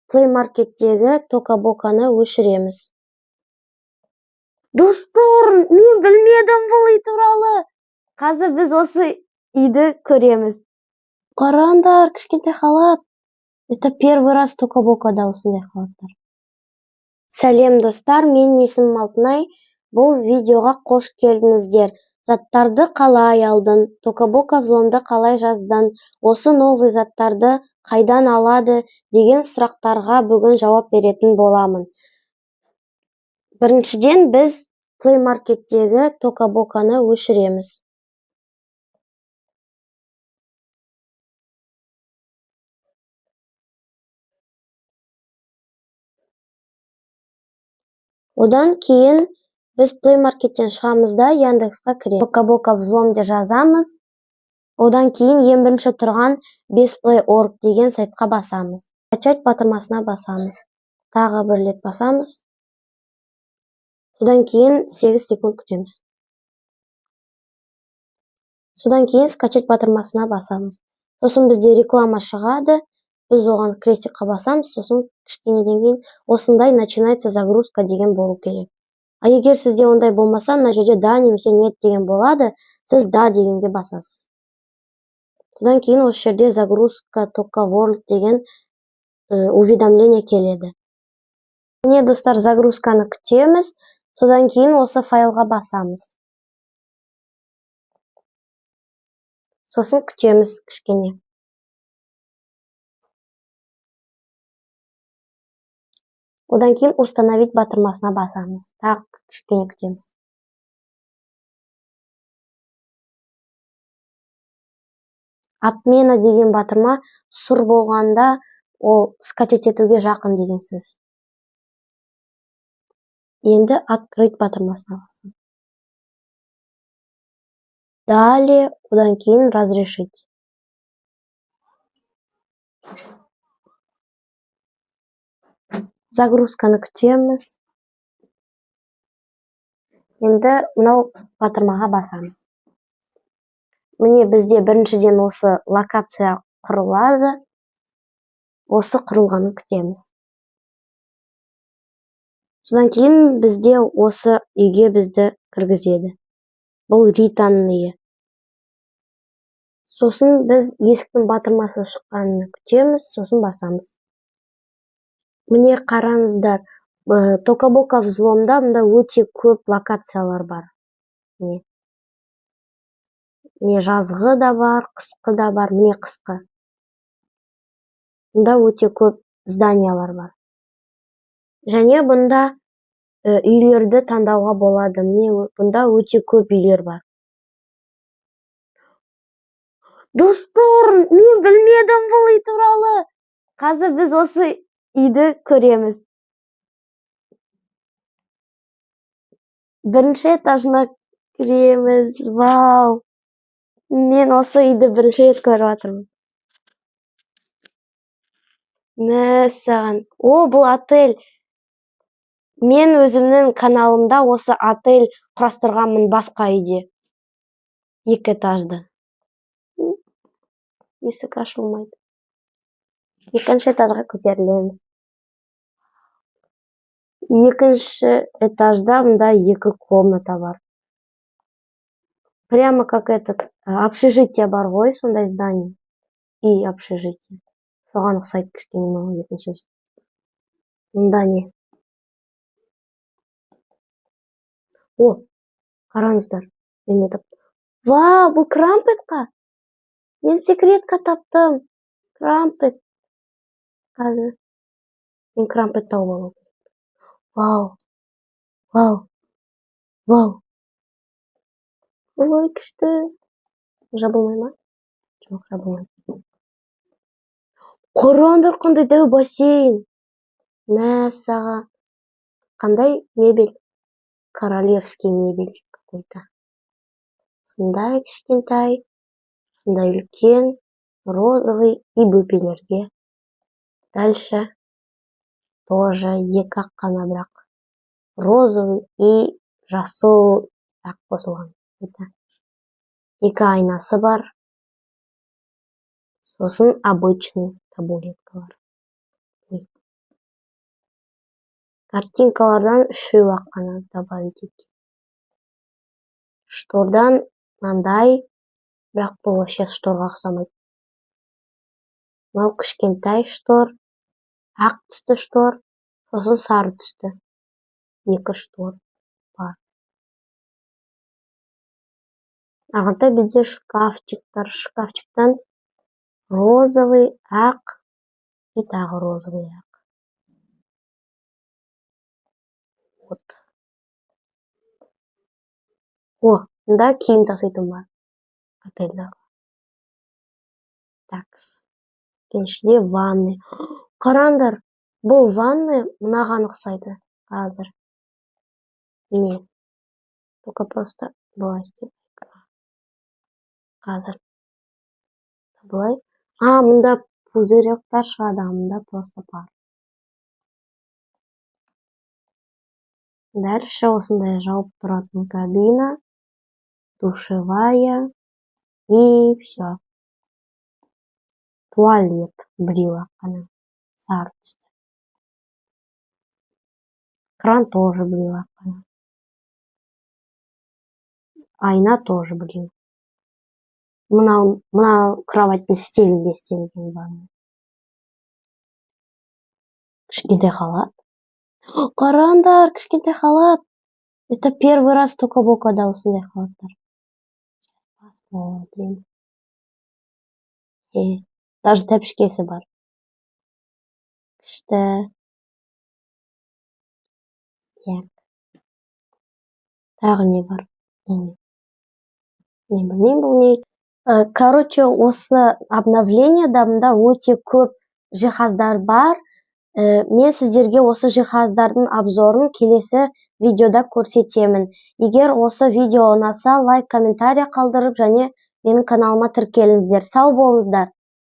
Play Market'tегі Toka-Boka'ны өшіреміз. Достар, мен білмедім бұл үй туралы. Қазір біз осы үйді көреміз. Қараңдар, кішкентай халат. Это первый раз Toka-Boka'да осындай халаттар. Сәлем достар, мен есімім Алтынай. Бұл видеоға қош келдіңіздер. Заттарды қалай алдың? Toka-Boka взломды қалай жаздың? Осы новый заттарды қайдан алады деген сұрақтарға бүгін жауап беретін боламын. Біріншіден біз Play Market'тегі Toka-Boka'ны өшіреміз. Одан кейін біз Play Market'тен шығамыз да Яндексқа кіреміз. Toka-Boka взломды жазамыз. Одан кейін ең бірінші тұрған bestplay.org деген сайтқа басамыз. Скачать батырмасына басамыз. Тағы бір рет басамыз. Содан кейін 8 секунд күтеміз. Содан кейін скачать батырмасына басамыз. Сосын бізде реклама шығады. Біз оған крестикқа басамыз. Сосын кішкенеден кейін осындай начинается загрузка деген болу керек. А егер сізде ондай болмаса, мына жерде да немесе нет деген болады. Сіз да дегенге басасыз. Содан кейін осы жерде загрузка Toka-World деген уведомление келеді. Міне достар, загрузканы күтеміз. Содан кейін осы файлға басамыз. Сосын күтеміз кішкене. Одан кейін установить батырмасына басамыз. Тағы кішкене күтеміз. Отмена деген батырма сұр болғанда ол скачать етуге жақын деген сөз. Енді открыть батырмасына басамыз. Далее, одан кейін разрешить. Загрузканы күтеміз. Енді мынау батырмаға басамыз. Міне бізде біріншіден осы локация құрылады. Осы құрылғаны күтеміз. Содан кейін бізде осы үйге бізді кіргізеді. Бұл Ританың үйі. Сосын біз есіктің батырмасы шыққанын күтеміз, сосын басамыз. Міне қараңыздар, Toka-Boka взломда мұнда өте көп локациялар бар. Міне жазғы да бар, қысқы да бар, міне қысқы. Мұнда өте көп зданиялар бар. Және бұнда үйлерді таңдауға болады. Міне бұнда өте көп үйлер бар. Достар, мен білмедім бұл үй туралы. Қазір біз осы үйді көреміз. Бірінші этажына кіреміз. Вау! Мен осы үйді бірінші рет көріп жатырмын. Мәссаған. О, бұл отель. Мен өзімнің каналымда осы отель құрастырғанмын басқа үйде. 2 этажды. Есік ашылмайды. 2-ші этажға көтерілеміз. 2-ші этажда мұнда 2 комната бар. Прямо как этот общежитие бар ғой, сондай здание. И общежитие. Соған ұқсайды кішкене мынау 2-ші. Мұнда не? О, қараңыздар. Мен не таптым? Вау, бұл крампетқа. Мен секретка таптым. Крампет. Қазір. Мен крампет тауып алу. Вау. Вау. Вау. Ой, күшті. Жабылмай ма? Жоқ, жабылмай. Қараңдар, қандай дәу бассейн. Мәссаған. Қандай мебель? Королевский мебель какой-то. Сондай кішкентай. Сондай үлкен. Розовый и бөпелерге. Дальше. Тоже 2 қана бірақ. Розовый и жасыл қосылған. 2 айнасы бар. Сосын обычный табуретка бар. Картинкалардан 3-ак қана добавить еткен. Штордан мындай, бірақ бұл вообще шторға ұқсамайды. Мынау кішкентай штор, ақ түсті штор, сосын сары түсті. 2 штор бар. Ағында бізде шкафчиктар. Шкафчиктан розовый, ақ и тағы розовый ақ. Вот. Мында киім таситын бар. Отельдағы. Такс. Кеншіде ванны. Қараңдар, бұл ванны мынаған ұқсайды қазір. Не. Только просто былай істеп. Қазір. Былай. Мында пузырьктар шығады, мында просто бар. Дальше осындай жауып тұратын кабина, душевая и все. Туалет брила қана. Сары түсті. Кран тоже брила қана. Айна тоже брила. Мына кроваттың стелінде істелген ванна. Кішкентай халат. Қараңдар, кішкентай халат. Это первый раз только Бокада осындай халаттар. Посмотрим. Даже тәпішкесі бар. Күшті. Тағы не бар? Не білмеймін бұл не. Короче, осы обновлениеда мында өте көп жиһаздар бар. Мен сіздерге осы жиһаздардың обзорын келесі видеода көрсетемін. Егер осы видео ұнаса, лайк, комментарий қалдырып, және менің каналыма тіркеліңіздер. Сау болыңыздар.